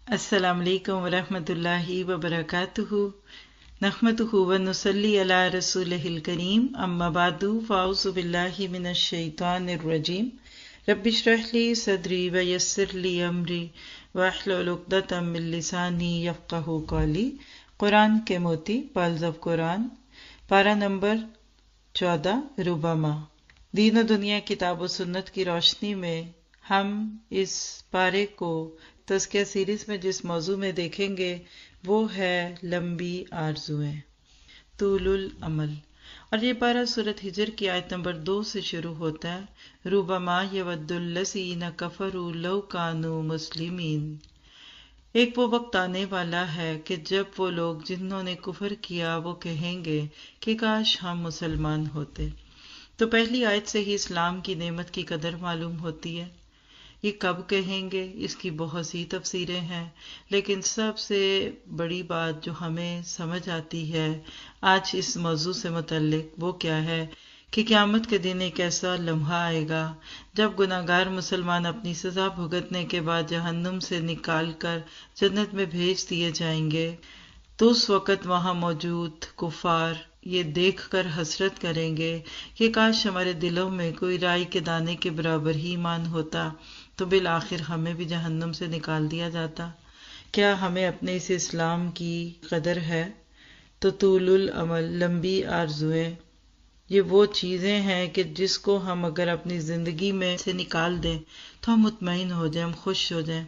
السلام علیکم ورحمۃ اللہ وبرکاتہ نحمدہ ونصلی علی رسولہ الکریم اما بعد فاعوذ باللہ من الشیطان الرجیم رب اشرح لی صدری ویسر لی امری واحلل عقدۃ من لسانی یفقہوا قولی۔ قرآن کے موتی، پرلز آف قرآن، پارہ نمبر 14، ربما۔ دین و دنیا، کتاب و سنت کی روشنی میں ہم اس پارے کو تزکیہ سیریز میں جس موضوع میں دیکھیں گے وہ ہے لمبی آرزوئیں، طول العمل۔ اور یہ پارہ سورۃ ہجر کی آیت نمبر 2 سے شروع ہوتا ہے، ربما یود الذین کفروا لو کانوا مسلمین۔ ایک وہ وقت آنے والا ہے کہ جب وہ لوگ جنہوں نے کفر کیا وہ کہیں گے کہ کاش ہم مسلمان ہوتے۔ تو پہلی آیت سے ہی اسلام کی نعمت کی قدر معلوم ہوتی ہے۔ یہ کب کہیں گے، اس کی بہت سی تفسیریں ہیں، لیکن سب سے بڑی بات جو ہمیں سمجھ آتی ہے آج اس موضوع سے متعلق وہ کیا ہے کہ قیامت کے دن ایک ایسا لمحہ آئے گا جب گناہگار مسلمان اپنی سزا بھگتنے کے بعد جہنم سے نکال کر جنت میں بھیج دیے جائیں گے، تو اس وقت وہاں موجود کفار یہ دیکھ کر حسرت کریں گے کہ کاش ہمارے دلوں میں کوئی رائی کے دانے کے برابر ہی ایمان ہوتا تو بالآخر ہمیں بھی جہنم سے نکال دیا جاتا۔ کیا ہمیں اپنے اس اسلام کی قدر ہے؟ تو طول العمل، لمبی آرزوئیں، یہ وہ چیزیں ہیں کہ جس کو ہم اگر اپنی زندگی میں سے نکال دیں تو ہم مطمئن ہو جائیں، ہم خوش ہو جائیں۔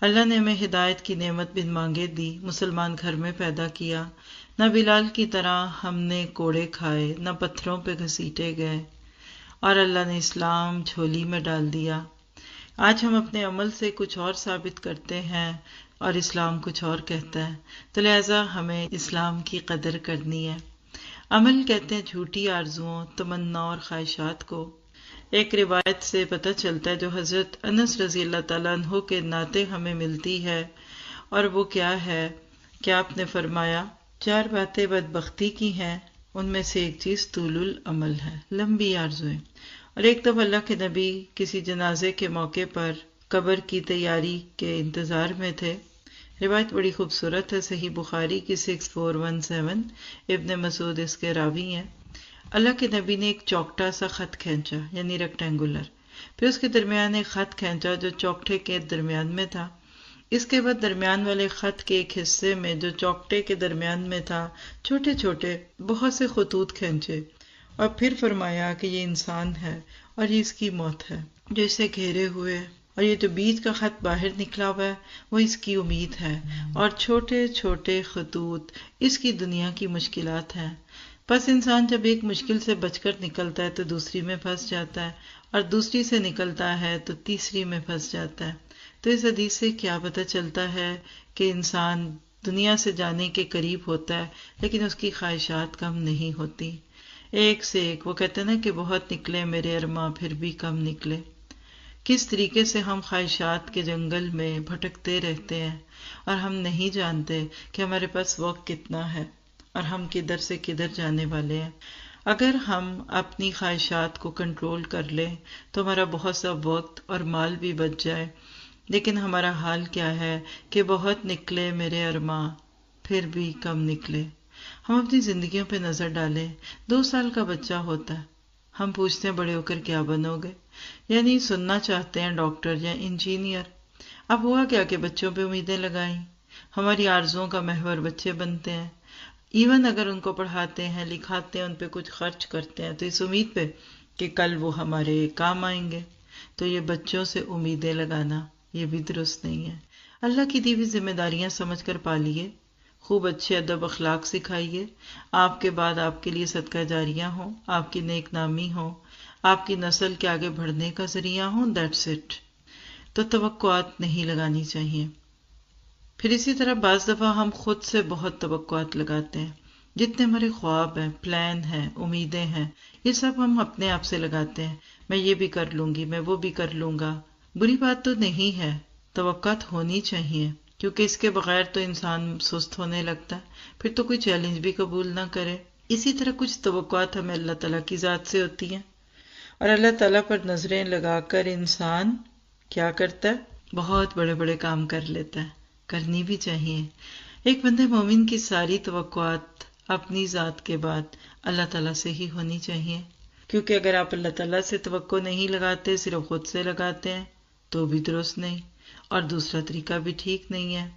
اللہ نے ہمیں ہدایت کی نعمت بن مانگے دی، مسلمان گھر میں پیدا کیا، نہ بلال کی طرح ہم نے کوڑے کھائے، نہ پتھروں پہ گھسیٹے گئے، اور اللہ نے اسلام جھولی میں ڈال دیا۔ آج ہم اپنے عمل سے کچھ اور ثابت کرتے ہیں اور اسلام کچھ اور کہتا ہے، تو لہٰذا ہمیں اسلام کی قدر کرنی ہے۔ عمل کہتے ہیں جھوٹی آرزوؤں، تمنا اور خواہشات کو۔ ایک روایت سے پتہ چلتا ہے جو حضرت انس رضی اللہ تعالیٰ عنہ کے ناطے ہمیں ملتی ہے، اور وہ کیا ہے کہ آپ نے فرمایا 4 باتیں بدبختی کی ہیں، ان میں سے ایک چیز طول العمل ہے، لمبی آرزوئیں۔ اور ایک دفعہ اللہ کے نبی کسی جنازے کے موقع پر قبر کی تیاری کے انتظار میں تھے۔ روایت بڑی خوبصورت ہے، صحیح بخاری کی 6417، ابن مسعود اس کے راوی ہیں۔ اللہ کے نبی نے ایک چوکٹا سا خط کھینچا، یعنی ریکٹینگولر، پھر اس کے درمیان ایک خط کھینچا جو چوکٹے کے درمیان میں تھا۔ اس کے بعد درمیان والے خط کے ایک حصے میں جو چوکٹے کے درمیان میں تھا چھوٹے چھوٹے بہت سے خطوط کھینچے، اور پھر فرمایا کہ یہ انسان ہے اور یہ اس کی موت ہے جو اسے گھیرے ہوئے، اور یہ جو بیچ کا خط باہر نکلا ہوا ہے وہ اس کی امید ہے، اور چھوٹے چھوٹے خطوط اس کی دنیا کی مشکلات ہیں۔ پس انسان جب ایک مشکل سے بچ کر نکلتا ہے تو دوسری میں پھنس جاتا ہے، اور دوسری سے نکلتا ہے تو تیسری میں پھنس جاتا ہے۔ تو اس حدیث سے کیا پتہ چلتا ہے کہ انسان دنیا سے جانے کے قریب ہوتا ہے لیکن اس کی خواہشات کم نہیں ہوتی، ایک سے ایک۔ وہ کہتے ہیں نا کہ بہت نکلے میرے ارماں پھر بھی کم نکلے۔ کس طریقے سے ہم خواہشات کے جنگل میں بھٹکتے رہتے ہیں اور ہم نہیں جانتے کہ ہمارے پاس وقت کتنا ہے اور ہم کدھر سے کدھر جانے والے ہیں۔ اگر ہم اپنی خواہشات کو کنٹرول کر لیں تو ہمارا بہت سا وقت اور مال بھی بچ جائے، لیکن ہمارا حال کیا ہے کہ بہت نکلے میرے ارماں پھر بھی کم نکلے۔ ہم اپنی زندگیوں پہ نظر ڈالیں، 2 سال کا بچہ ہوتا ہے، ہم پوچھتے ہیں بڑے ہو کر کیا بنو گے، یعنی سننا چاہتے ہیں ڈاکٹر یا انجینئر۔ اب ہوا کیا کہ بچوں پہ امیدیں لگائیں، ہماری آرزوؤں کا محور بچے بنتے ہیں۔ ایون اگر ان کو پڑھاتے ہیں، لکھاتے ہیں، ان پہ کچھ خرچ کرتے ہیں تو اس امید پہ کہ کل وہ ہمارے کام آئیں گے۔ تو یہ بچوں سے امیدیں لگانا یہ بھی درست نہیں ہے۔ اللہ کی دی ہوئی ذمہ داریاں سمجھ کر پالیے، خوب اچھے ادب اخلاق سکھائیے، آپ کے بعد آپ کے لیے صدقہ جاریہ ہوں، آپ کی نیک نامی ہو، آپ کی نسل کے آگے بڑھنے کا ذریعہ ہوں، دیٹس اٹ۔ تو توقعات نہیں لگانی چاہیے۔ پھر اسی طرح بعض دفعہ ہم خود سے بہت توقعات لگاتے ہیں، جتنے ہمارے خواب ہیں، پلان ہیں، امیدیں ہیں، یہ سب ہم اپنے آپ سے لگاتے ہیں۔ میں یہ بھی کر لوں گی، میں وہ بھی کر لوں گا۔ بری بات تو نہیں ہے، توقعات ہونی چاہیے، کیونکہ اس کے بغیر تو انسان سست ہونے لگتا ہے، پھر تو کوئی چیلنج بھی قبول نہ کرے۔ اسی طرح کچھ توقعات ہمیں اللہ تعالیٰ کی ذات سے ہوتی ہیں، اور اللہ تعالیٰ پر نظریں لگا کر انسان کیا کرتا ہے؟ بہت بڑے بڑے کام کر لیتا ہے، کرنی بھی چاہیے۔ ایک بندے مومن کی ساری توقعات اپنی ذات کے بعد اللہ تعالیٰ سے ہی ہونی چاہیے، کیونکہ اگر آپ اللہ تعالیٰ سے توقع نہیں لگاتے، صرف خود سے لگاتے ہیں تو بھی درست نہیں، اور دوسرا طریقہ بھی ٹھیک نہیں ہے۔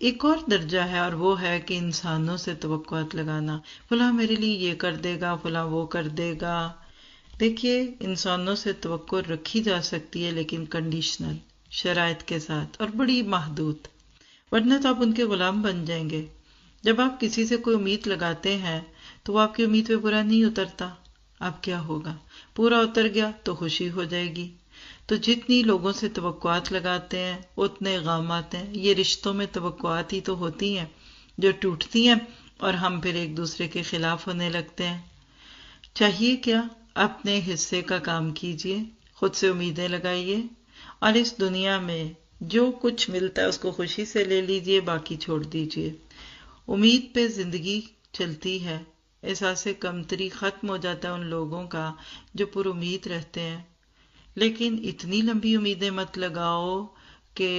ایک اور درجہ ہے، اور وہ ہے کہ انسانوں سے توقعات لگانا، فلاں میرے لیے یہ کر دے گا، فلاں وہ کر دے گا۔ دیکھیے، انسانوں سے توقع رکھی جا سکتی ہے، لیکن کنڈیشنل، شرائط کے ساتھ، اور بڑی محدود، ورنہ تو آپ ان کے غلام بن جائیں گے۔ جب آپ کسی سے کوئی امید لگاتے ہیں تو وہ آپ کی امید پہ پورا نہیں اترتا، اب کیا ہوگا؟ پورا اتر گیا تو خوشی ہو جائے گی۔ تو جتنی لوگوں سے توقعات لگاتے ہیں اتنے غم آتے ہیں۔ یہ رشتوں میں توقعات ہی تو ہوتی ہیں جو ٹوٹتی ہیں، اور ہم پھر ایک دوسرے کے خلاف ہونے لگتے ہیں۔ چاہیے کیا؟ اپنے حصے کا کام کیجئے، خود سے امیدیں لگائیے، اور اس دنیا میں جو کچھ ملتا ہے اس کو خوشی سے لے لیجئے، باقی چھوڑ دیجئے۔ امید پہ زندگی چلتی ہے، احساس کمتری ختم ہو جاتا ہے ان لوگوں کا جو پر امید رہتے ہیں۔ لیکن اتنی لمبی امیدیں مت لگاؤ کہ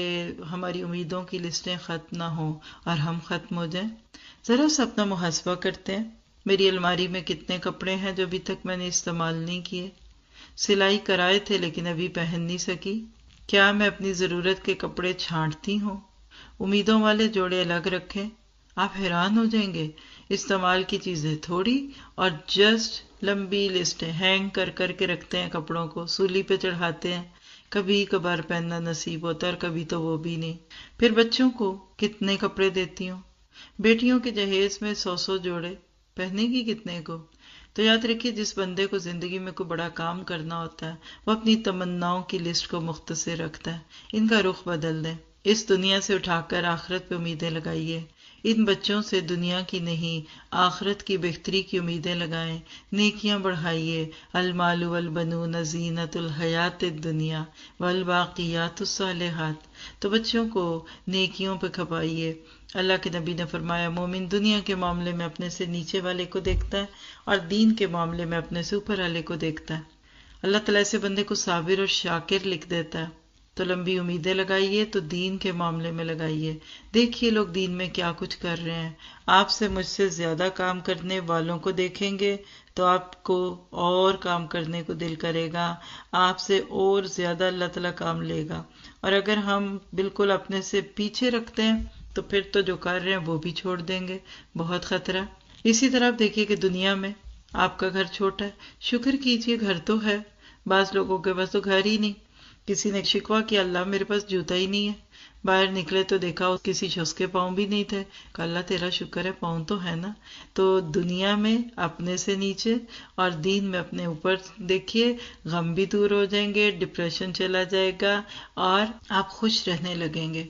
ہماری امیدوں کی لسٹیں ختم نہ ہوں اور ہم ختم ہو جائیں۔ ذرا سا اپنا محاسبہ کرتے ہیں، میری الماری میں کتنے کپڑے ہیں جو ابھی تک میں نے استعمال نہیں کیے، سلائی کرائے تھے لیکن ابھی پہن نہیں سکی۔ کیا میں اپنی ضرورت کے کپڑے چھانٹتی ہوں؟ امیدوں والے جوڑے الگ رکھیں۔ آپ حیران ہو جائیں گے، استعمال کی چیزیں تھوڑی اور جسٹ لمبی لسٹیں، ہینگ کر کر کے رکھتے ہیں کپڑوں کو، سولی پہ چڑھاتے ہیں، کبھی کبھار پہننا نصیب ہوتا ہے اور کبھی تو وہ بھی نہیں۔ پھر بچوں کو کتنے کپڑے دیتی ہوں، بیٹیوں کے جہیز میں 100 جوڑے، پہنے گی کتنے کو؟ تو یاد رکھیے، جس بندے کو زندگی میں کوئی بڑا کام کرنا ہوتا ہے وہ اپنی تمناؤں کی لسٹ کو مختصر رکھتا ہے۔ ان کا رخ بدل دیں، اس دنیا سے اٹھا کر آخرت پہ امیدیں لگائیے۔ ان بچوں سے دنیا کی نہیں آخرت کی بہتری کی امیدیں لگائیں، نیکیاں بڑھائیے۔ المال والبنون زینت الحیات الدنیا والباقیات الصالحات۔ تو بچوں کو نیکیوں پہ کھپائیے۔ اللہ کے نبی نے فرمایا، مومن دنیا کے معاملے میں اپنے سے نیچے والے کو دیکھتا ہے اور دین کے معاملے میں اپنے سے اوپر والے کو دیکھتا ہے۔ اللہ تعالیٰ سے بندے کو صابر اور شاکر لکھ دیتا ہے۔ تو لمبی امیدیں لگائیے تو دین کے معاملے میں لگائیے۔ دیکھیے لوگ دین میں کیا کچھ کر رہے ہیں۔ آپ سے مجھ سے زیادہ کام کرنے والوں کو دیکھیں گے تو آپ کو اور کام کرنے کو دل کرے گا، آپ سے اور زیادہ اللہ تعالیٰ کام لے گا۔ اور اگر ہم بالکل اپنے سے پیچھے رکھتے ہیں تو پھر تو جو کر رہے ہیں وہ بھی چھوڑ دیں گے، بہت خطرہ۔ اسی طرح آپ دیکھیے کہ دنیا میں آپ کا گھر چھوٹا ہے، شکر کیجئے گھر تو ہے۔ بعض لوگوں کے پاس تو گھر ہی نہیں۔ کسی نے شکوہ کیا، اللہ میرے پاس جوتا ہی نہیں ہے۔ باہر نکلے تو دیکھا کسی شخص کے پاؤں بھی نہیں تھے، کہ اللہ تیرا شکر ہے پاؤں تو ہے نا۔ تو دنیا میں اپنے سے نیچے اور دین میں اپنے اوپر دیکھیے، غم بھی دور ہو جائیں گے، ڈپریشن چلا جائے گا اور آپ خوش رہنے لگیں گے۔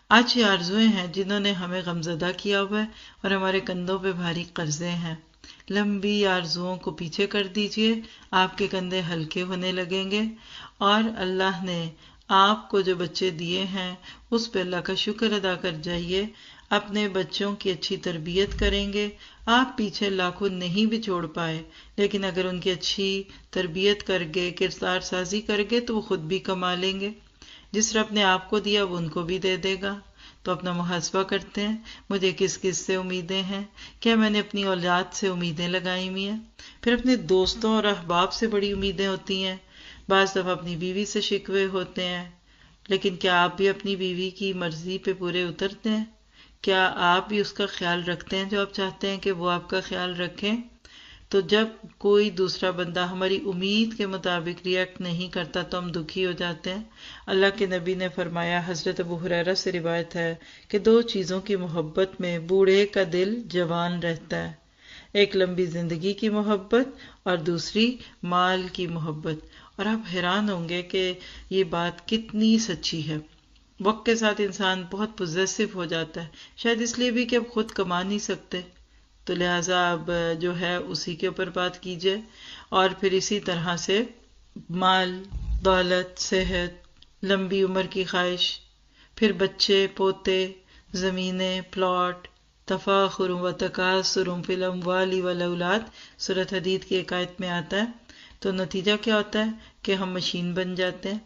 آج یہ آرزویں ہیں جنہوں نے ہمیں غمزدہ کیا ہوا ہے اور ہمارے کندھوں پہ بھاری قرضے ہیں۔ لمبی آرزوؤں کو پیچھے کر دیجئے، آپ کے کندھے ہلکے ہونے لگیں گے، اور اللہ نے آپ کو جو بچے دیے ہیں اس پہ اللہ کا شکر ادا کر جائیے۔ اپنے بچوں کی اچھی تربیت کریں گے۔ آپ پیچھے لاکھوں نہیں بھی چھوڑ پائے، لیکن اگر ان کی اچھی تربیت کر گے، کردار سازی کر گے تو وہ خود بھی کما لیں گے۔ جس رب نے آپ کو دیا وہ ان کو بھی دے دے گا۔ تو اپنا محاسبہ کرتے ہیں، مجھے کس کس سے امیدیں ہیں؟ کیا میں نے اپنی اولاد سے امیدیں لگائی ہوئی ہیں؟ پھر اپنے دوستوں اور احباب سے بڑی امیدیں ہوتی ہیں۔ بعض دفعہ اپنی بیوی سے شکوے ہوتے ہیں، لیکن کیا آپ بھی اپنی بیوی کی مرضی پہ پورے اترتے ہیں؟ کیا آپ بھی اس کا خیال رکھتے ہیں جو آپ چاہتے ہیں کہ وہ آپ کا خیال رکھیں؟ تو جب کوئی دوسرا بندہ ہماری امید کے مطابق ریئیکٹ نہیں کرتا تو ہم دکھی ہو جاتے ہیں۔ اللہ کے نبی نے فرمایا، حضرت ابو ہریرہ سے روایت ہے کہ 2 چیزوں کی محبت میں بوڑھے کا دل جوان رہتا ہے، ایک لمبی زندگی کی محبت اور دوسری مال کی محبت۔ اور آپ حیران ہوں گے کہ یہ بات کتنی سچی ہے۔ وقت کے ساتھ انسان بہت پوزیسو ہو جاتا ہے، شاید اس لیے بھی کہ اب خود کما نہیں سکتے، تو لہٰذا اب جو ہے اسی کے اوپر بات کیجئے۔ اور پھر اسی طرح سے مال، دولت، صحت، لمبی عمر کی خواہش، پھر بچے، پوتے، زمینیں، پلاٹ، تفاخر و تکاثر فی الاموال والاولاد، سورۃ حدید کی ایک آیت میں آتا ہے۔ تو نتیجہ کیا ہوتا ہے کہ ہم مشین بن جاتے ہیں۔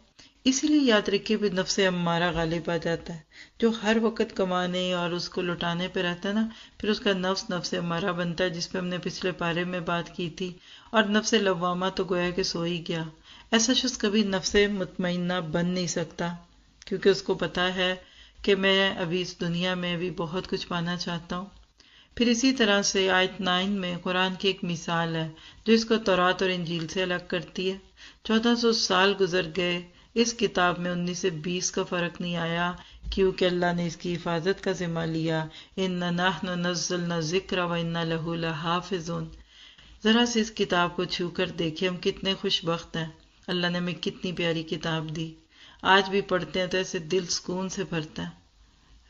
اسی لیے یاد رکھیے بھی نفس امارہ غالب آ جاتا ہے. جو ہر وقت کمانے اور اس کو لٹانے پہ رہتا ہے نا، پھر اس کا نفس امارہ بنتا ہے، جس پہ ہم نے پچھلے پارے میں بات کی تھی. اور نفس لوامہ تو گویا کہ سو ہی گیا. ایسا شخص کبھی نفس مطمئنہ بن نہیں سکتا، کیونکہ اس کو پتا ہے کہ میں ابھی اس دنیا میں بھی بہت کچھ پانا چاہتا ہوں. پھر اسی طرح سے آیت 9 میں قرآن کی ایک مثال ہے جو اس کو تورات اور انجیل سے الگ کرتی ہے. 1400 سال گزر گئے، اس کتاب میں 19 سے 20 کا فرق نہیں آیا، کیونکہ اللہ نے اس کی حفاظت کا ذمہ لیا. اِنَّا نَحْنُ نَزَّلْنَا الذِّکْرَ وَإِنَّا لَهُ لَحَافِظُونَ. ذرا سے اس کتاب کو چھو کر دیکھیں ہم کتنے خوش بخت ہیں. اللہ نے ہمیں کتنی پیاری کتاب دی. آج بھی پڑھتے ہیں تو ایسے دل سکون سے بھرتا ہے.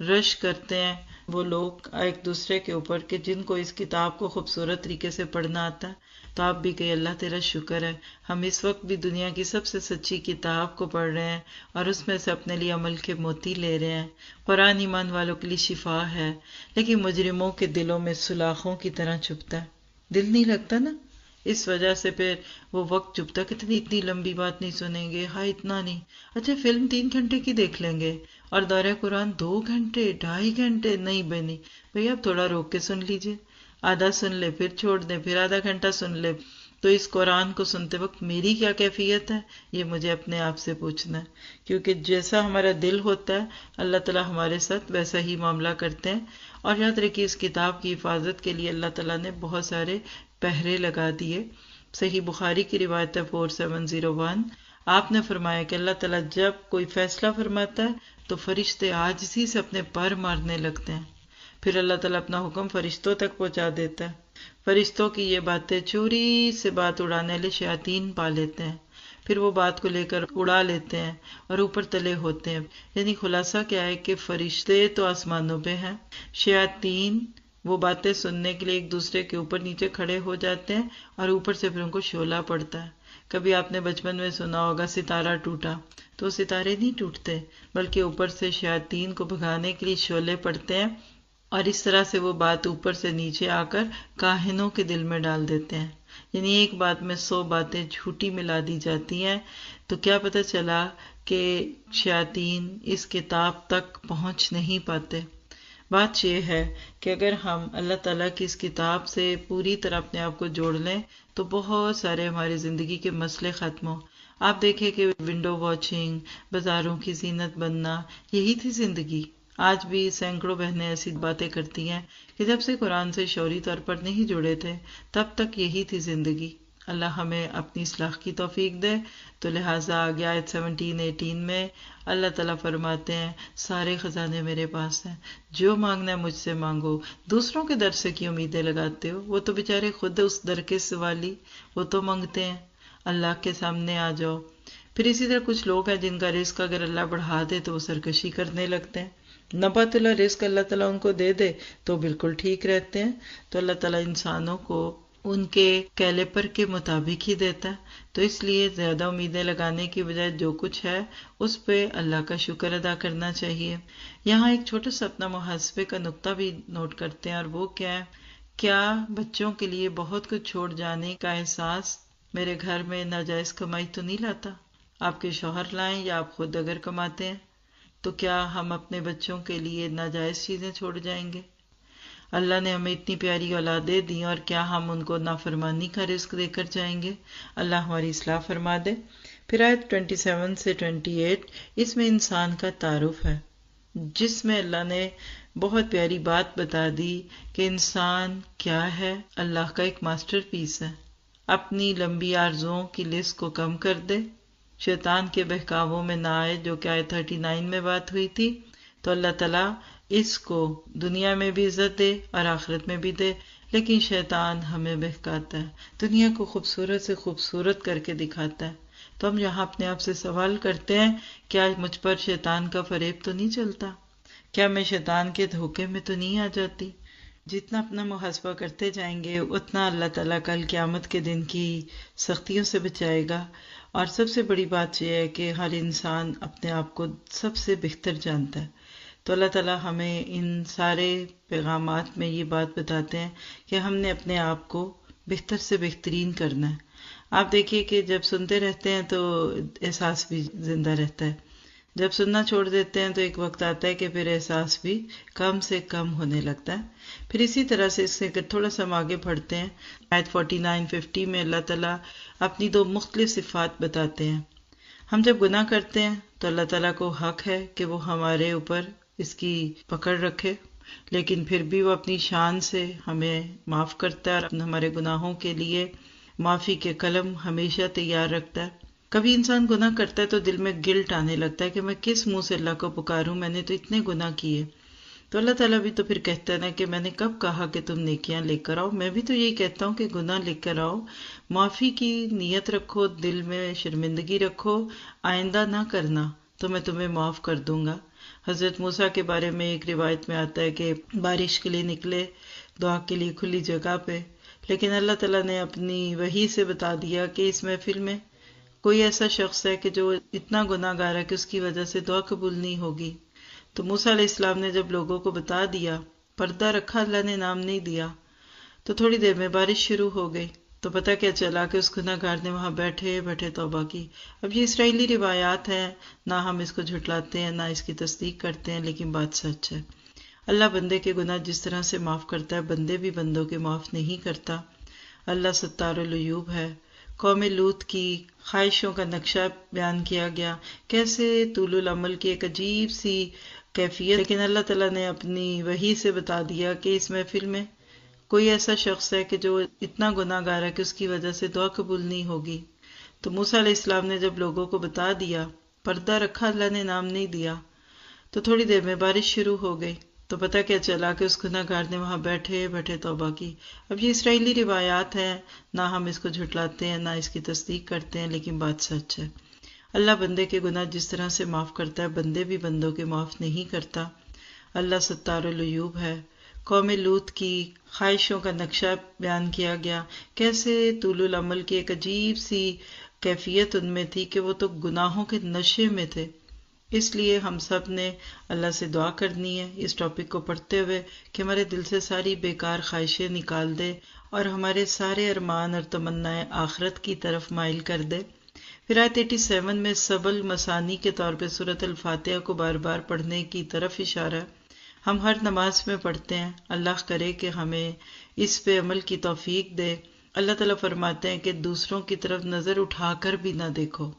رش کرتے ہیں وہ لوگ ایک دوسرے کے اوپر کہ جن کو اس کتاب کو خوبصورت طریقے سے پڑھنا آتا ہے. تو آپ بھی کہیں اللہ تیرا شکر ہے، ہم اس وقت بھی دنیا کی سب سے سچی کتاب کو پڑھ رہے ہیں اور اس میں سے اپنے لیے عمل کے موتی لے رہے ہیں. قرآن ایمان والوں کے لیے شفا ہے، لیکن مجرموں کے دلوں میں سلاخوں کی طرح چبھتا ہے. دل نہیں لگتا نا، اس وجہ سے پھر وہ وقت چبھتا کہ اتنی لمبی بات نہیں سنیں گے، ہاں اتنا نہیں. اچھا فلم 3 گھنٹے کی دیکھ لیں گے اور دورہ قرآن 2 گھنٹے 2.5 گھنٹے، نہیں بنی بھئی اب تھوڑا روک کے سن لیجئے، آدھا سن لے پھر چھوڑ دیں، پھر آدھا گھنٹہ سن لے. تو اس قرآن کو سنتے وقت میری کیا کیفیت ہے، یہ مجھے اپنے آپ سے پوچھنا ہے، کیونکہ جیسا ہمارا دل ہوتا ہے اللہ تعالیٰ ہمارے ساتھ ویسا ہی معاملہ کرتے ہیں. اور یاد رکھیے اس کتاب کی حفاظت کے لیے اللہ تعالیٰ نے بہت سارے پہرے لگا دیے. صحیح بخاری کی روایت ہے 4701، آپ نے فرمایا کہ اللہ تعالیٰ جب کوئی فیصلہ فرماتا ہے تو فرشتے عاجزی سے اپنے پر مارنے لگتے ہیں. پھر اللہ تعالیٰ اپنا حکم فرشتوں تک پہنچا دیتا ہے. فرشتوں کی یہ باتیں چوری سے بات اڑانے والے شیاطین پا لیتے ہیں، پھر وہ بات کو لے کر اڑا لیتے ہیں اور اوپر تلے ہوتے ہیں. یعنی خلاصہ کیا ہے کہ فرشتے تو آسمانوں پہ ہیں، شیاطین وہ باتیں سننے کے لیے ایک دوسرے کے اوپر نیچے کھڑے ہو جاتے ہیں اور اوپر سے پھر ان کو شعلہ پڑتا ہے. کبھی آپ نے بچپن میں سنا ہوگا ستارہ ٹوٹا، تو ستارے نہیں ٹوٹتے بلکہ اوپر سے شیاطین کو بھگانے کے لیے شعلے پڑتے ہیں، اور اس طرح سے وہ بات اوپر سے نیچے آ کر کاہنوں کے دل میں ڈال دیتے ہیں. یعنی ایک بات میں 100 باتیں جھوٹی ملا دی جاتی ہیں. تو کیا پتہ چلا کہ شیاطین اس کتاب تک پہنچ نہیں پاتے. بات یہ ہے کہ اگر ہم اللہ تعالیٰ کی اس کتاب سے پوری طرح اپنے آپ کو جوڑ لیں تو بہت سارے ہماری زندگی کے مسئلے ختم ہوں. آپ دیکھیں کہ ونڈو واچنگ، بازاروں کی زینت بننا، یہی تھی زندگی. آج بھی سینکڑوں بہنیں ایسی باتیں کرتی ہیں کہ جب سے قرآن سے شعوری طور پر نہیں جڑے تھے تب تک یہی تھی زندگی. اللہ ہمیں اپنی اصلاح کی توفیق دے. تو لہٰذا آگے آیت 17-18 میں اللہ تعالیٰ فرماتے ہیں سارے خزانے میرے پاس ہیں، جو مانگنا ہے مجھ سے مانگو. دوسروں کے در سے کی امیدیں لگاتے ہو؟ وہ تو بیچارے خود اس در کے سوالی، وہ تو مانگتے ہیں. اللہ کے سامنے آ جاؤ. پھر اسی طرح کچھ لوگ ہیں جن کا رزق اگر اللہ بڑھا دے تو وہ سرکشی کرنے لگتے ہیں. نبات اللہ رزق اللہ تعالیٰ ان کو دے دے تو بالکل ٹھیک رہتے ہیں. تو اللہ تعالیٰ انسانوں کو ان کے کیلیپر کے مطابق ہی دیتا ہے. تو اس لیے زیادہ امیدیں لگانے کی بجائے جو کچھ ہے اس پہ اللہ کا شکر ادا کرنا چاہیے. یہاں ایک چھوٹا سا اپنا محاسبے کا نقطہ بھی نوٹ کرتے ہیں، اور وہ کیا ہے، کیا بچوں کے لیے بہت کچھ چھوڑ جانے کا احساس میرے گھر میں ناجائز کمائی تو نہیں لاتا؟ آپ کے شوہر لائیں یا آپ خود اگر کماتے ہیں تو کیا ہم اپنے بچوں کے لیے ناجائز چیزیں چھوڑ جائیں گے؟ اللہ نے ہمیں اتنی پیاری اولادیں دی اور کیا ہم ان کو نافرمانی کا رزق دے کر جائیں گے؟ اللہ ہماری اصلاح فرما دے. پھر آیت 27 سے 28 اس میں انسان کا تعارف ہے، جس میں اللہ نے بہت پیاری بات بتا دی کہ انسان کیا ہے، اللہ کا ایک ماسٹر پیس ہے. اپنی لمبی آرزوؤں کی لسٹ کو کم کر دے، شیطان کے بہکاووں میں نہ آئے، جو کہ آیت 39 میں بات ہوئی تھی. تو اللہ تعالیٰ اس کو دنیا میں بھی عزت دے اور آخرت میں بھی دے. لیکن شیطان ہمیں بہکاتا ہے، دنیا کو خوبصورت سے خوبصورت کر کے دکھاتا ہے. تو ہم یہاں اپنے آپ سے سوال کرتے ہیں کیا مجھ پر شیطان کا فریب تو نہیں چلتا؟ کیا میں شیطان کے دھوکے میں تو نہیں آ جاتی؟ جتنا اپنا محاسبہ کرتے جائیں گے اتنا اللہ تعالیٰ کل قیامت کے دن کی سختیوں سے بچائے گا. اور سب سے بڑی بات یہ ہے کہ ہر انسان اپنے آپ کو سب سے بہتر جانتا ہے. تو اللہ تعالیٰ ہمیں ان سارے پیغامات میں یہ بات بتاتے ہیں کہ ہم نے اپنے آپ کو بہتر سے بہترین کرنا ہے. آپ دیکھیے کہ جب سنتے رہتے ہیں تو احساس بھی زندہ رہتا ہے، جب سننا چھوڑ دیتے ہیں تو ایک وقت آتا ہے کہ پھر احساس بھی کم سے کم ہونے لگتا ہے۔ پھر اسی طرح سے اس سے تھوڑا سا ہم آگے پڑھتے ہیں، آیت 49-50 میں اللہ تعالیٰ اپنی دو مختلف صفات بتاتے ہیں۔ ہم جب گناہ کرتے ہیں تو اللہ تعالیٰ کو حق ہے کہ وہ ہمارے اوپر اس کی پکڑ رکھے، لیکن پھر بھی وہ اپنی شان سے ہمیں معاف کرتا ہے اور ہمارے گناہوں کے لیے معافی کے قلم ہمیشہ تیار رکھتا ہے۔ کبھی انسان گناہ کرتا ہے تو دل میں گلٹ آنے لگتا ہے کہ میں کس منہ سے اللہ کو پکاروں، میں نے تو اتنے گناہ کیے۔ تو اللہ تعالیٰ بھی تو پھر کہتا ہے نا کہ میں نے کب کہا کہ تم نیکیاں لے کر آؤ، میں بھی تو یہی کہتا ہوں کہ گناہ لے کر آؤ، معافی کی نیت رکھو، دل میں شرمندگی رکھو، آئندہ نہ کرنا تو میں تمہیں معاف کر دوں گا۔ حضرت موسیٰ کے بارے میں ایک روایت میں آتا ہے کہ بارش کے لیے نکلے دعا کے لیے کھلی جگہ پہ، لیکن اللہ تعالیٰ نے اپنی وحی سے بتا دیا کہ اس محفل میں کوئی ایسا شخص ہے کہ جو اتنا گناہ گار ہے کہ اس کی وجہ سے دعا قبول نہیں ہوگی۔ تو موسیٰ علیہ السلام نے جب لوگوں کو بتا دیا، پردہ رکھا، اللہ نے نام نہیں دیا، تو تھوڑی دیر میں بارش شروع ہو گئی۔ تو پتہ کیا چلا کہ اس گناہ گار نے وہاں بیٹھے بیٹھے توبہ کی۔ اب یہ اسرائیلی روایات ہیں، نہ ہم اس کو جھٹلاتے ہیں نہ اس کی تصدیق کرتے ہیں، لیکن بات سچ ہے۔ اللہ بندے کے گناہ جس طرح سے معاف کرتا ہے، بندے بھی بندوں کے معاف نہیں کرتا۔ اللہ ستار العیوب ہے۔ قوم لوط کی خواہشوں کا نقشہ بیان کیا گیا، کیسے طول العمل کی ایک عجیب سی کیفیت، لیکن اللہ تعالیٰ نے اپنی وحی سے بتا دیا کہ اس محفل میں کوئی ایسا شخص ہے کہ جو اتنا گناہ گار ہے کہ اس کی وجہ سے دعا قبول نہیں ہوگی۔ تو موسیٰ علیہ السلام نے جب لوگوں کو بتا دیا، پردہ رکھا، اللہ نے نام نہیں دیا، تو تھوڑی دیر میں بارش شروع ہو گئی۔ تو پتہ کیا چلا کہ اس گناہ گار نے وہاں بیٹھے بیٹھے توبہ کی۔ اب یہ اسرائیلی روایات ہیں، نہ ہم اس کو جھٹلاتے ہیں نہ اس کی تصدیق کرتے ہیں، لیکن بات سچ ہے۔ اللہ بندے کے گناہ جس طرح سے معاف کرتا ہے، بندے بھی بندوں کے معاف نہیں کرتا۔ اللہ ستار العیوب ہے۔ قوم لوط کی خواہشوں کا نقشہ بیان کیا گیا، کیسے طول العمل کی ایک عجیب سی کیفیت ان میں تھی کہ وہ تو گناہوں کے نشے میں تھے۔ اس لیے ہم سب نے اللہ سے دعا کرنی ہے اس ٹاپک کو پڑھتے ہوئے کہ ہمارے دل سے ساری بیکار خواہشیں نکال دے اور ہمارے سارے ارمان اور تمنائیں آخرت کی طرف مائل کر دے۔ پھر آیت 87 میں سبل مسانی کے طور پہ سورۃ الفاتحہ کو بار بار پڑھنے کی طرف اشارہ ہے۔ ہم ہر نماز میں پڑھتے ہیں، اللہ کرے کہ ہمیں اس پہ عمل کی توفیق دے۔ اللہ تعالیٰ فرماتے ہیں کہ دوسروں کی طرف نظر اٹھا کر بھی نہ دیکھو۔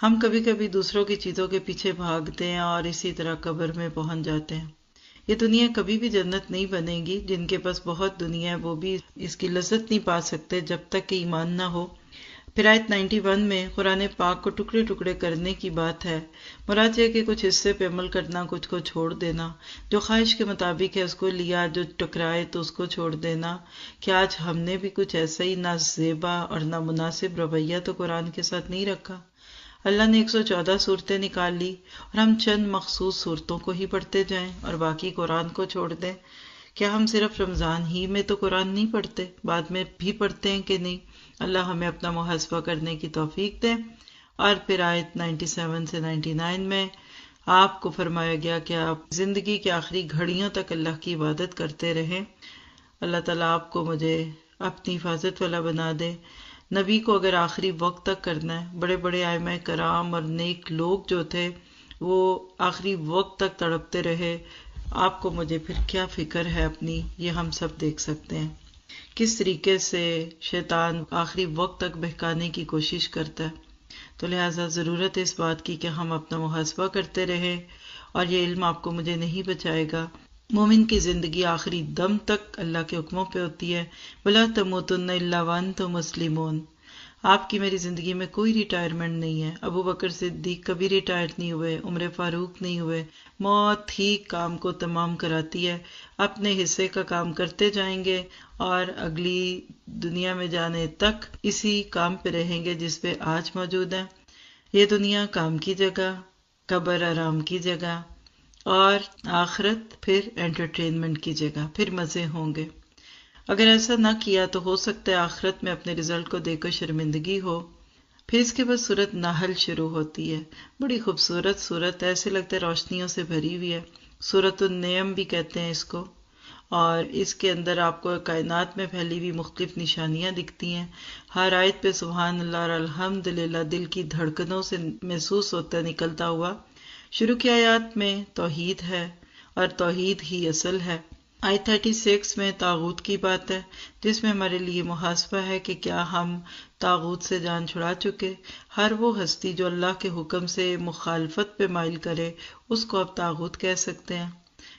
ہم کبھی کبھی دوسروں کی چیزوں کے پیچھے بھاگتے ہیں اور اسی طرح قبر میں پہنچ جاتے ہیں۔ یہ دنیا کبھی بھی جنت نہیں بنے گی، جن کے پاس بہت دنیا ہے وہ بھی اس کی لذت نہیں پا سکتے جب تک کہ ایمان نہ ہو۔ پھر آیت 91 میں قرآن پاک کو ٹکڑے ٹکڑے کرنے کی بات ہے۔ مراد یہ کہ کچھ حصے پہ عمل کرنا، کچھ کو چھوڑ دینا، جو خواہش کے مطابق ہے اس کو لیا، جو ٹکرائے تو اس کو چھوڑ دینا۔ کہ آج ہم نے بھی کچھ ایسا ہی نہ زیبا اور نہ مناسب رویہ تو قرآن کے ساتھ نہیں رکھا۔ اللہ نے 114 صورتیں نکال لی اور ہم چند مخصوص صورتوں کو ہی پڑھتے جائیں اور باقی قرآن کو چھوڑ دیں۔ کیا ہم صرف رمضان ہی میں تو قرآن نہیں پڑھتے، بعد میں بھی پڑھتے ہیں کہ نہیں؟ اللہ ہمیں اپنا محاسبہ کرنے کی توفیق دے۔ اور پھر آیت 97 سے 99 میں آپ کو فرمایا گیا کہ آپ زندگی کے آخری گھڑیوں تک اللہ کی عبادت کرتے رہیں۔ اللہ تعالیٰ آپ کو مجھے اپنی حفاظت والا بنا دے۔ نبی کو اگر آخری وقت تک کرنا ہے، بڑے بڑے ائمہ کرام اور نیک لوگ جو تھے وہ آخری وقت تک تڑپتے رہے، آپ کو مجھے پھر کیا فکر ہے اپنی، یہ ہم سب دیکھ سکتے ہیں کس طریقے سے شیطان آخری وقت تک بہکانے کی کوشش کرتا ہے۔ تو لہٰذا ضرورت ہے اس بات کی کہ ہم اپنا محاسبہ کرتے رہیں، اور یہ علم آپ کو مجھے نہیں بچائے گا۔ مومن کی زندگی آخری دم تک اللہ کے حکموں پہ ہوتی ہے۔ وَلَا تَمُوتُنَّ إِلَّا وَأَنْتُم مُسْلِمُونَ۔ آپ کی میری زندگی میں کوئی ریٹائرمنٹ نہیں ہے۔ ابو بکر صدیق کبھی ریٹائر نہیں ہوئے، عمر فاروق نہیں ہوئے۔ موت ہی کام کو تمام کراتی ہے۔ اپنے حصے کا کام کرتے جائیں گے اور اگلی دنیا میں جانے تک اسی کام پہ رہیں گے جس پہ آج موجود ہیں۔ یہ دنیا کام کی جگہ، قبر آرام کی جگہ، اور آخرت پھر انٹرٹینمنٹ کی جگہ، پھر مزے ہوں گے۔ اگر ایسا نہ کیا تو ہو سکتا ہے آخرت میں اپنے رزلٹ کو دیکھ کر شرمندگی ہو۔ پھر اس کے بعد سورۃ نحل شروع ہوتی ہے، بڑی خوبصورت سورت ہے، ایسے لگتا ہے روشنیوں سے بھری ہوئی ہے۔ سورۃ النعم بھی کہتے ہیں اس کو۔ اور اس کے اندر آپ کو کائنات میں پھیلی ہوئی مختلف نشانیاں دکھتی ہیں. ہر آیت پہ سبحان اللہ اور الحمدللہ دل کی دھڑکنوں سے محسوس ہوتا نکلتا ہوا. شروع کی آیات میں توحید ہے اور توحید ہی اصل ہے. آیت 36 میں طاغوت کی بات ہے، جس میں ہمارے لیے محاسبہ ہے کہ کیا ہم طاغوت سے جان چھڑا چکے. ہر وہ ہستی جو اللہ کے حکم سے مخالفت پہ مائل کرے اس کو اب طاغوت کہہ سکتے ہیں.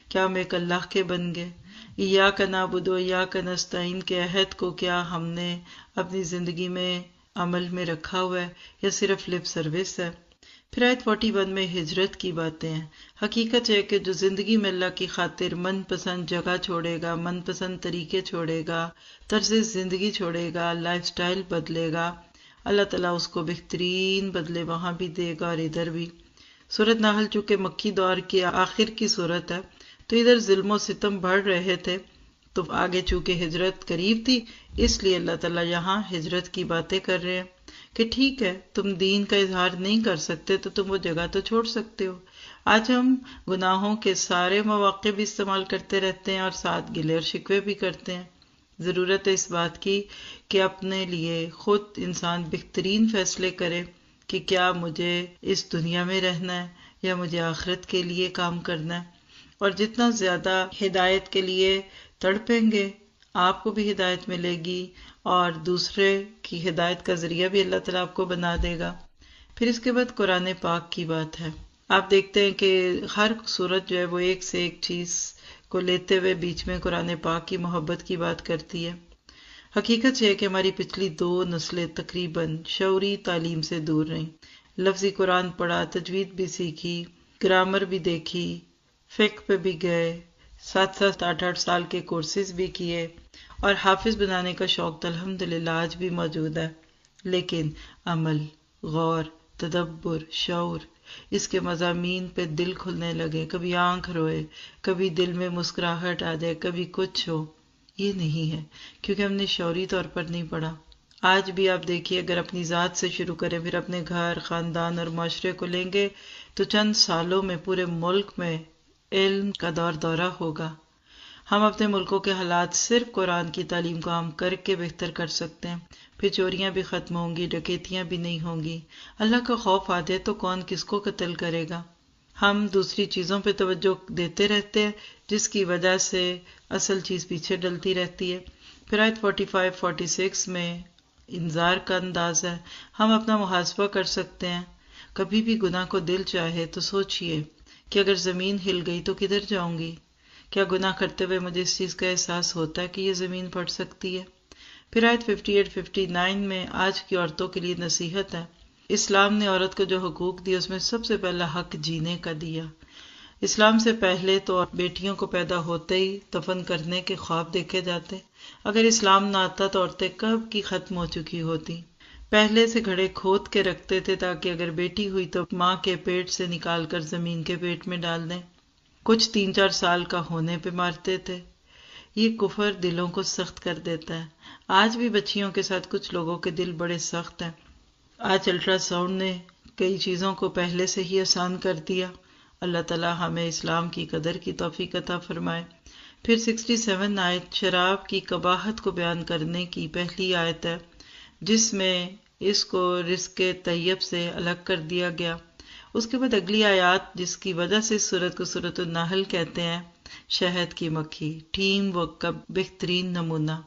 کیا ہم ایک اللہ کے بن گئے؟ ایاک نعبد و ایاک نستعین کے عہد کو کیا ہم نے اپنی زندگی میں عمل میں رکھا ہوا ہے یا صرف لپ سروس ہے؟ پھر آیت 41 میں ہجرت کی باتیں ہیں. حقیقت ہے کہ جو زندگی میں اللہ کی خاطر من پسند جگہ چھوڑے گا، من پسند طریقے چھوڑے گا، طرز زندگی چھوڑے گا، لائف سٹائل بدلے گا، اللہ تعالیٰ اس کو بہترین بدلے وہاں بھی دے گا اور ادھر بھی. سورۃ نحل چونکہ مکی دور کی آخر کی صورت ہے تو ادھر ظلم و ستم بڑھ رہے تھے، تو آگے چونکہ ہجرت قریب تھی اس لیے اللہ تعالیٰ یہاں ہجرت کی باتیں کر رہے ہیں کہ ٹھیک ہے تم دین کا اظہار نہیں کر سکتے تو تم وہ جگہ تو چھوڑ سکتے ہو. آج ہم گناہوں کے سارے مواقع بھی استعمال کرتے رہتے ہیں اور ساتھ گلے اور شکوے بھی کرتے ہیں. ضرورت ہے اس بات کی کہ اپنے لیے خود انسان بہترین فیصلے کرے کہ کیا مجھے اس دنیا میں رہنا ہے یا مجھے آخرت کے لیے کام کرنا ہے. اور جتنا زیادہ ہدایت کے لیے تڑپیں گے آپ کو بھی ہدایت ملے گی اور دوسرے کی ہدایت کا ذریعہ بھی اللہ تعالیٰ آپ کو بنا دے گا. پھر اس کے بعد قرآن پاک کی بات ہے. آپ دیکھتے ہیں کہ ہر صورت جو ہے وہ ایک سے ایک چیز کو لیتے ہوئے بیچ میں قرآن پاک کی محبت کی بات کرتی ہے. حقیقت یہ ہے کہ ہماری پچھلی 2 نسلیں تقریباً شعوری تعلیم سے دور رہیں. لفظی قرآن پڑھا، تجوید بھی سیکھی، گرامر بھی دیکھی، فقہ پہ بھی گئے، 7 8 سال کے کورسز بھی کیے اور حافظ بنانے کا شوق تو الحمدللہ آج بھی موجود ہے. لیکن عمل، غور، تدبر، شعور، اس کے مضامین پہ دل کھلنے لگے، کبھی آنکھ روئے، کبھی دل میں مسکراہٹ آ جائے، کبھی کچھ ہو، یہ نہیں ہے کیونکہ ہم نے شعوری طور پر نہیں پڑھا. آج بھی آپ دیکھیے اگر اپنی ذات سے شروع کریں پھر اپنے گھر، خاندان اور معاشرے کو لیں گے تو چند سالوں میں پورے ملک میں علم کا دورہ ہوگا. ہم اپنے ملکوں کے حالات صرف قرآن کی تعلیم کو عام کر کے بہتر کر سکتے ہیں. پھر چوریاں بھی ختم ہوں گی، ڈکیتیاں بھی نہیں ہوں گی. اللہ کا خوف آ جائے تو کون کس کو قتل کرے گا؟ ہم دوسری چیزوں پہ توجہ دیتے رہتے ہیں جس کی وجہ سے اصل چیز پیچھے ڈلتی رہتی ہے. پھر آیت 45 46 میں انذار کا انداز ہے. ہم اپنا محاسبہ کر سکتے ہیں. کبھی بھی گناہ کو دل چاہے تو سوچئے کہ اگر زمین ہل گئی تو کدھر جاؤں گی؟ کیا گناہ کرتے ہوئے مجھے اس چیز کا احساس ہوتا ہے کہ یہ زمین پھٹ سکتی ہے؟ پھر آیت 58 59 میں آج کی عورتوں کے لیے نصیحت ہے. اسلام نے عورت کو جو حقوق دیے اس میں سب سے پہلا حق جینے کا دیا. اسلام سے پہلے تو بیٹیوں کو پیدا ہوتے ہی دفن کرنے کے خواب دیکھے جاتے. اگر اسلام نہ آتا تو عورتیں کب کی ختم ہو چکی ہوتی. پہلے سے گھڑے کھود کے رکھتے تھے تاکہ اگر بیٹی ہوئی تو ماں کے پیٹ سے نکال کر زمین کے پیٹ میں ڈال دیں. کچھ 3 4 سال کا ہونے پہ مارتے تھے. یہ کفر دلوں کو سخت کر دیتا ہے. آج بھی بچیوں کے ساتھ کچھ لوگوں کے دل بڑے سخت ہیں. آج الٹرا ساؤنڈ نے کئی چیزوں کو پہلے سے ہی آسان کر دیا. اللہ تعالیٰ ہمیں اسلام کی قدر کی توفیق عطا فرمائے. پھر 67 آیت شراب کی قباحت کو بیان کرنے کی پہلی آیت ہے جس میں اس کو رزق طیب سے الگ کر دیا گیا. اس کے بعد اگلی آیات جس کی وجہ سے اس سورت کو سورۃ النحل کہتے ہیں، شہد کی مکھی ٹیم ورک کا بہترین نمونہ.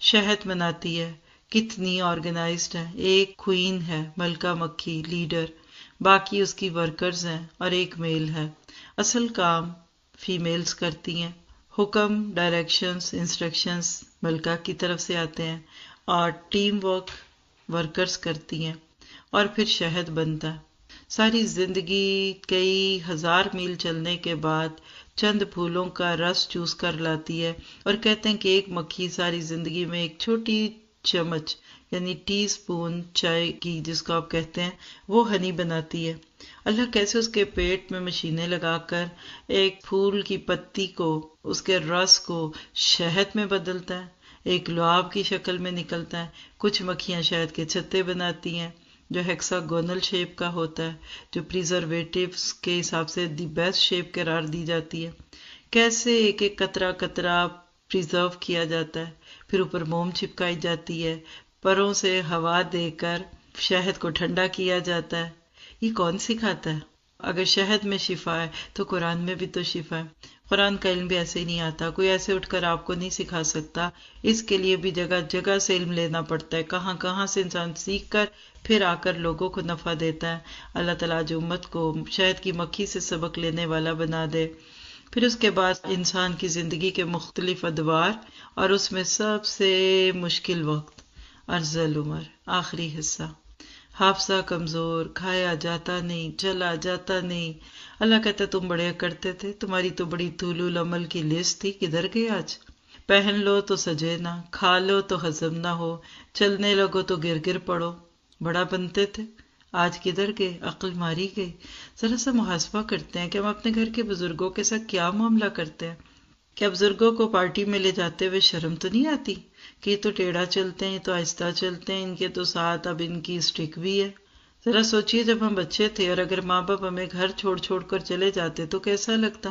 شہد بناتی ہے، کتنی آرگنائزڈ ہے. ایک کوئین ہے، ملکہ مکھی لیڈر، باقی اس کی ورکرز ہیں اور ایک میل ہے. اصل کام فیمیلز کرتی ہیں. حکم، ڈائریکشنز، انسٹرکشنز ملکہ کی طرف سے آتے ہیں اور ٹیم ورک ورکرز کرتی ہیں اور پھر شہد بنتا ہے. ساری زندگی کئی ہزار میل چلنے کے بعد چند پھولوں کا رس چوس کر لاتی ہے اور کہتے ہیں کہ ایک مکھی ساری زندگی میں ایک چھوٹی چمچ یعنی ٹی سپون چائے کی جس کو آپ کہتے ہیں وہ ہنی بناتی ہے. اللہ کیسے اس کے پیٹ میں مشینیں لگا کر ایک پھول کی پتی کو، اس کے رس کو شہد میں بدلتا ہے، ایک لعاب کی شکل میں نکلتا ہے. کچھ مکھیاں شہد کے چھتے بناتی ہیں جو ہیکساگونل شیپ کا ہوتا ہے، جو پریزرویٹیوز کے حساب سے دی بیسٹ شیپ قرار دی جاتی ہے. کیسے ایک ایک قطرہ قطرہ پریزرو کیا جاتا ہے، پھر اوپر موم چپکائی جاتی ہے، پروں سے ہوا دے کر شہد کو ٹھنڈا کیا جاتا ہے. یہ کون سکھاتا ہے؟ اگر شہد میں شفا ہے تو قرآن میں بھی تو شفا ہے. قرآن کا علم بھی ایسے ہی نہیں آتا، کوئی ایسے اٹھ کر آپ کو نہیں سکھا سکتا. اس کے لیے بھی جگہ جگہ سے علم لینا پڑتا ہے، کہاں کہاں سے انسان سیکھ کر پھر آ کر لوگوں کو نفع دیتا ہے. اللہ تعالیٰ جو امت کو شہد کی مکھی سے سبق لینے والا بنا دے. پھر اس کے بعد انسان کی زندگی کے مختلف ادوار، اور اس میں سب سے مشکل وقت ارذل عمر، آخری حصہ. حافظہ کمزور، کھایا جاتا نہیں، چلا جاتا نہیں. اللہ کہتا تم بڑے کرتے تھے، تمہاری تو بڑی طول العمل کی لسٹ تھی، کدھر گئے آج؟ پہن لو تو سجے نہ، کھا لو تو ہضم نہ ہو، چلنے لگو تو گر گر پڑو. بڑا بنتے تھے، آج کدھر گئے؟ عقل ماری گئی. ذرا سا محاسبہ کرتے ہیں کہ ہم اپنے گھر کے بزرگوں کے ساتھ کیا معاملہ کرتے ہیں. کیا بزرگوں کو پارٹی میں لے جاتے ہوئے شرم تو نہیں آتی کہ یہ تو ٹیڑھا چلتے ہیں، یہ تو آہستہ چلتے ہیں، ان کے تو ساتھ اب ان کی اسٹرک بھی ہے. ذرا سوچئے جب ہم بچے تھے اور اگر ماں باپ ہمیں گھر چھوڑ چھوڑ کر چلے جاتے تو کیسا لگتا؟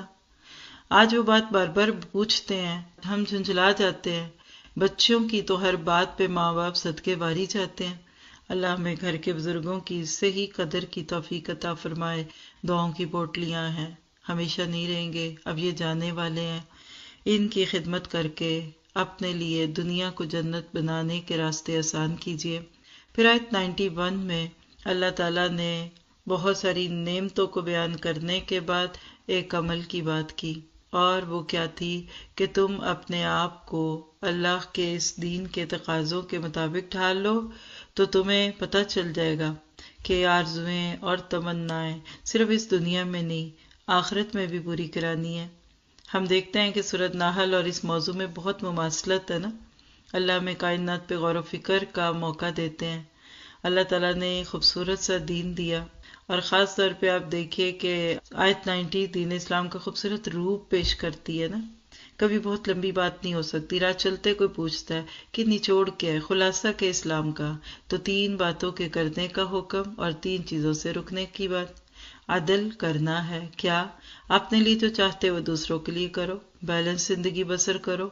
آج وہ بات بار بار پوچھتے ہیں، ہم جھنجھلا جاتے ہیں. بچوں کی تو ہر بات پہ ماں باپ صدقے واری جاتے ہیں. اللہ ہمیں گھر کے بزرگوں کی صحیح قدر کی توفیق عطا فرمائے. دعاؤں کی پوٹلیاں ہیں، ہمیشہ نہیں رہیں گے، اب یہ جانے والے ہیں. ان کی خدمت کر کے اپنے لیے دنیا کو جنت بنانے کے راستے آسان کیجیے. پھر آیت 91 میں اللہ تعالیٰ نے بہت ساری نعمتوں کو بیان کرنے کے بعد ایک عمل کی بات کی، اور وہ کیا تھی کہ تم اپنے آپ کو اللہ کے اس دین کے تقاضوں کے مطابق ڈھال لو تو تمہیں پتہ چل جائے گا کہ آرزویں اور تمنائیں صرف اس دنیا میں نہیں، آخرت میں بھی پوری کرانی ہے. ہم دیکھتے ہیں کہ سورۃ نحل اور اس موضوع میں بہت مماثلت ہے نا. اللہ ہمیں کائنات پہ غور و فکر کا موقع دیتے ہیں. اللہ تعالیٰ نے خوبصورت سا دین دیا، اور خاص طور پہ آپ دیکھیے کہ آیت 90 دین اسلام کا خوبصورت روپ پیش کرتی ہے نا. کبھی بہت لمبی بات نہیں ہو سکتی، راہ چلتے کوئی پوچھتا ہے کہ نچوڑ کیا ہے، خلاصہ کے اسلام کا، تو 3 باتوں کے کرنے کا حکم اور 3 چیزوں سے رکنے کی بات. عدل کرنا ہے، کیا اپنے لیے جو چاہتے وہ دوسروں کے لیے کرو، بیلنس زندگی بسر کرو،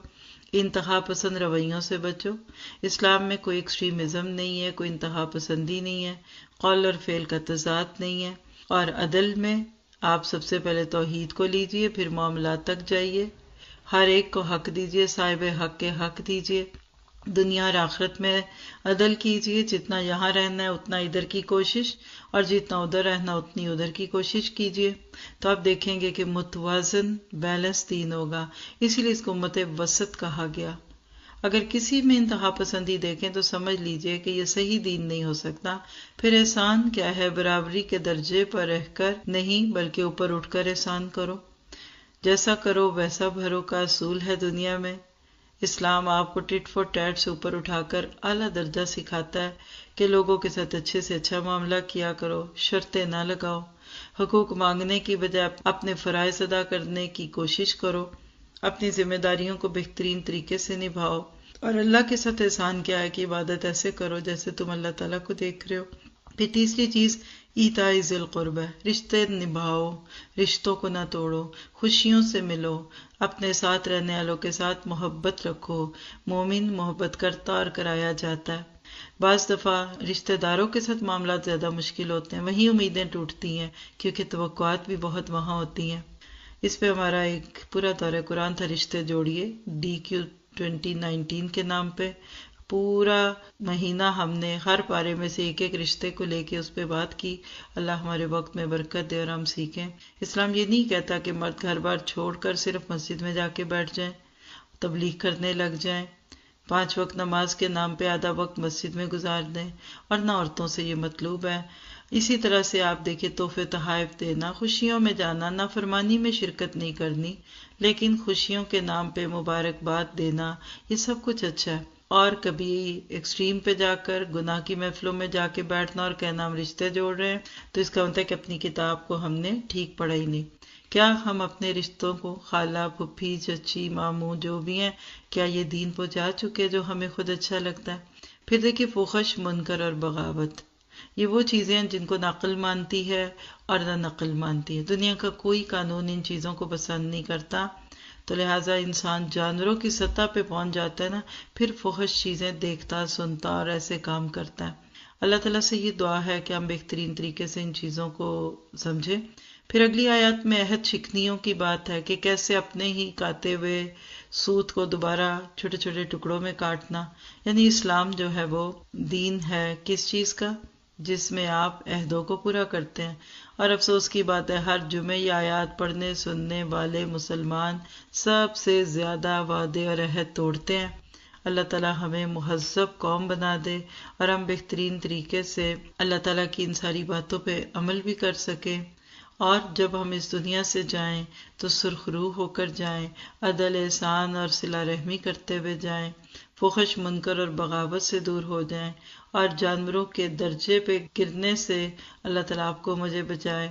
انتہا پسند رویوں سے بچو. اسلام میں کوئی ایکسٹریمزم نہیں ہے، کوئی انتہا پسندی نہیں ہے، قول اور فعل کا تضاد نہیں ہے. اور عدل میں آپ سب سے پہلے توحید کو لیجئے، پھر معاملات تک جائیے، ہر ایک کو حق دیجئے، صاحب حق کے حق دیجئے. دنیا اور آخرت میں عدل کیجئے، جتنا یہاں رہنا ہے اتنا ادھر کی کوشش، اور جتنا ادھر رہنا اتنی ادھر کی کوشش کیجئے. تو آپ دیکھیں گے کہ متوازن بیلنس دین ہوگا. اسی لیے اس کو امت وسط کہا گیا. اگر کسی میں انتہا پسندی دیکھیں تو سمجھ لیجئے کہ یہ صحیح دین نہیں ہو سکتا. پھر احسان کیا ہے؟ برابری کے درجے پر رہ کر نہیں بلکہ اوپر اٹھ کر احسان کرو. جیسا کرو ویسا بھرو کا اصول ہے دنیا میں. اسلام آپ کو ٹٹ فور ٹیٹ سے اوپر اٹھا کر اعلیٰ درجہ سکھاتا ہے کہ لوگوں کے ساتھ اچھے سے اچھا معاملہ کیا کرو، شرطیں نہ لگاؤ، حقوق مانگنے کی بجائے اپنے فرائض ادا کرنے کی کوشش کرو، اپنی ذمہ داریوں کو بہترین طریقے سے نبھاؤ. اور اللہ کے ساتھ احسان کیا ہے کہ عبادت ایسے کرو جیسے تم اللہ تعالیٰ کو دیکھ رہے ہو. پھر تیسری چیز ایتاء ذی القربہ، رشتے نبھاؤ، رشتوں کو نہ توڑو، خوشیوں سے ملو، اپنے ساتھ رہنے والوں کے ساتھ محبت رکھو. مومن محبت کرتا اور کرایا جاتا ہے. بعض دفعہ رشتہ داروں کے ساتھ معاملات زیادہ مشکل ہوتے ہیں، وہیں امیدیں ٹوٹتی ہیں کیونکہ توقعات بھی بہت وہاں ہوتی ہیں. اس پہ ہمارا ایک پورا دورہ قرآن تھا، رشتے جوڑیے، DQ 2019 کے نام پہ. پورا مہینہ ہم نے ہر پارے میں سے ایک ایک رشتے کو لے کے اس پہ بات کی. اللہ ہمارے وقت میں برکت دے اور ہم سیکھیں. اسلام یہ نہیں کہتا کہ مرد گھر بار چھوڑ کر صرف مسجد میں جا کے بیٹھ جائیں، تبلیغ کرنے لگ جائیں، 5 وقت نماز کے نام پہ آدھا وقت مسجد میں گزار دیں، اور نہ عورتوں سے یہ مطلوب ہے. اسی طرح سے آپ دیکھیں تحفے تحائف دینا، خوشیوں میں جانا، نافرمانی میں شرکت نہیں کرنی، لیکن خوشیوں کے نام پہ مبارکباد دینا، یہ سب کچھ اچھا ہے. اور کبھی ایکسٹریم پہ جا کر گناہ کی محفلوں میں جا کے بیٹھنا اور کہنا ہم رشتے جوڑ رہے ہیں، تو اس کا مطلب ہے کہ اپنی کتاب کو ہم نے ٹھیک پڑھا ہی نہیں. کیا ہم اپنے رشتوں کو، خالہ، پھپھی، چچی، ماموں جو بھی ہیں، کیا یہ دین پہنچا چکے جو ہمیں خود اچھا لگتا ہے؟ پھر دیکھیے فحش، منکر اور بغاوت، یہ وہ چیزیں ہیں جن کو نہ عقل مانتی ہے اور نہ نقل مانتی ہے. دنیا کا کوئی قانون ان چیزوں کو پسند نہیں کرتا. تو لہٰذا انسان جانوروں کی سطح پہ پہنچ جاتا ہے نا، پھر فحش چیزیں دیکھتا سنتا اور ایسے کام کرتا ہے۔ اللہ تعالیٰ سے یہ دعا ہے کہ ہم بہترین طریقے سے ان چیزوں کو سمجھیں۔ پھر اگلی آیات میں عہد شکنیوں کی بات ہے کہ کیسے اپنے ہی کاتے ہوئے سوت کو دوبارہ چھوٹے چھوٹے ٹکڑوں میں کاٹنا، یعنی اسلام جو ہے وہ دین ہے کس چیز کا؟ جس میں آپ عہدوں کو پورا کرتے ہیں۔ اور افسوس کی بات ہے ہر جمعے یہ آیات پڑھنے سننے والے مسلمان سب سے زیادہ وعدے اور عہد توڑتے ہیں۔ اللہ تعالیٰ ہمیں مہذب قوم بنا دے اور ہم بہترین طریقے سے اللہ تعالیٰ کی ان ساری باتوں پہ عمل بھی کر سکیں، اور جب ہم اس دنیا سے جائیں تو سرخ روح ہو کر جائیں، عدل احسان اور صلہ رحمی کرتے ہوئے جائیں، فحش منکر اور بغاوت سے دور ہو جائیں، اور جانوروں کے درجے پہ گرنے سے اللہ تعالیٰ آپ کو مجھے بچائے۔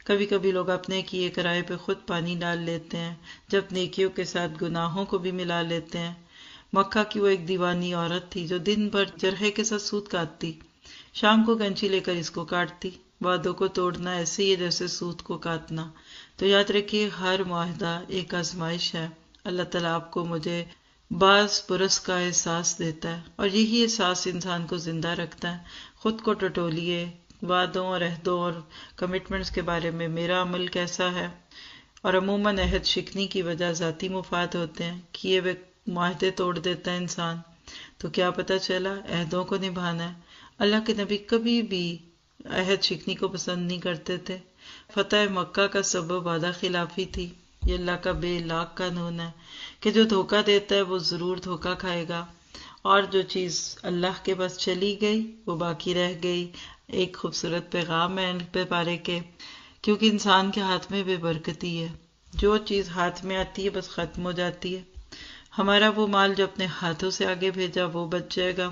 کبھی کبھی لوگ اپنے کیے کرائے پہ خود پانی ڈال لیتے ہیں، جب نیکیوں کے ساتھ گناہوں کو بھی ملا لیتے ہیں۔ مکہ کی وہ ایک دیوانی عورت تھی جو دن بھر جرحے کے ساتھ سوت کاٹتی، شام کو کینچی لے کر اس کو کاٹتی۔ وعدوں کو توڑنا ایسے ہی ہے جیسے سوت کو کاٹنا۔ تو یاد رکھیے ہر معاہدہ ایک آزمائش ہے۔ اللہ تعالیٰ آپ کو مجھے بعض برس کا احساس دیتا ہے، اور یہی احساس انسان کو زندہ رکھتا ہے۔ خود کو ٹٹولیے وعدوں اور عہدوں اور کمٹمنٹس کے بارے میں میرا عمل کیسا ہے۔ اور عموماً عہد شکنی کی وجہ ذاتی مفاد ہوتے ہیں، کیے ہوئے معاہدے توڑ دیتا ہے انسان۔ تو کیا پتہ چلا؟ عہدوں کو نبھانا ہے۔ اللہ کے نبی کبھی بھی عہد شکنی کو پسند نہیں کرتے تھے۔ فتح مکہ کا سبب وعدہ خلافی تھی۔ یہ اللہ کا بے لاگ قانون ہے کہ جو دھوکہ دیتا ہے وہ ضرور دھوکہ کھائے گا، اور جو چیز اللہ کے پاس چلی گئی وہ باقی رہ گئی۔ ایک خوبصورت پیغام ہے پہ پارے کے، کیونکہ انسان کے ہاتھ میں بے برکتی ہے۔ جو چیز ہاتھ میں آتی ہے بس ختم ہو جاتی ہے۔ ہمارا وہ مال جو اپنے ہاتھوں سے آگے بھیجا وہ بچ جائے گا،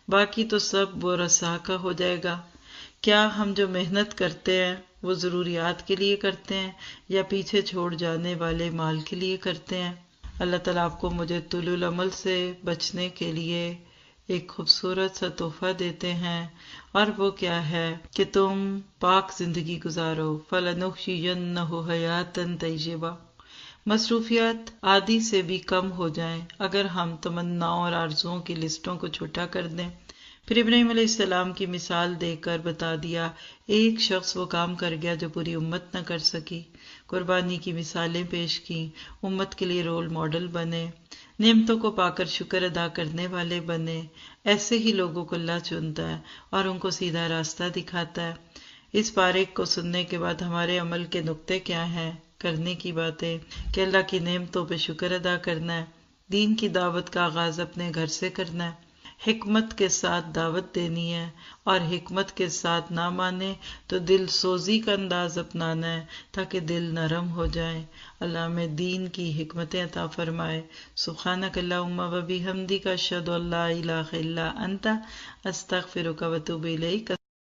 باقی تو سب وہ رسا کا ہو جائے گا۔ کیا ہم جو محنت کرتے ہیں وہ ضروریات کے لیے کرتے ہیں یا پیچھے چھوڑ جانے والے مال کے لیے کرتے ہیں؟ اللہ تعالیٰ آپ کو مجھے طول العمل سے بچنے کے لیے ایک خوبصورت سا تحفہ دیتے ہیں، اور وہ کیا ہے کہ تم پاک زندگی گزارو۔ فَلَنُحْيِيَنَّهُ حَيَاةً طَيِّبَةً۔ مصروفیات عادی سے بھی کم ہو جائیں اگر ہم تمناؤں اور آرزوؤں کی لسٹوں کو چھوٹا کر دیں۔ پھر ابراہیم علیہ السلام کی مثال دے کر بتا دیا ایک شخص وہ کام کر گیا جو پوری امت نہ کر سکی۔ قربانی کی مثالیں پیش کی، امت کے لیے رول ماڈل بنے، نعمتوں کو پا کر شکر ادا کرنے والے بنے۔ ایسے ہی لوگوں کو اللہ چنتا ہے اور ان کو سیدھا راستہ دکھاتا ہے۔ اس پارے کو سننے کے بعد ہمارے عمل کے نقطے کیا ہیں؟ کرنے کی باتیں کہ اللہ کی نعمتوں پہ شکر ادا کرنا ہے، دین کی دعوت کا آغاز اپنے گھر سے کرنا ہے، حکمت کے ساتھ دعوت دینی ہے، اور حکمت کے ساتھ نہ مانے تو دل سوزی کا انداز اپنانا ہے تاکہ دل نرم ہو جائے۔ اللہ ہمیں دین کی حکمتیں عطا فرمائے۔ سبحانک اللہم و بحمدک، اشہد ان لا الہ الا انت، استغفرک و اتوب الیک۔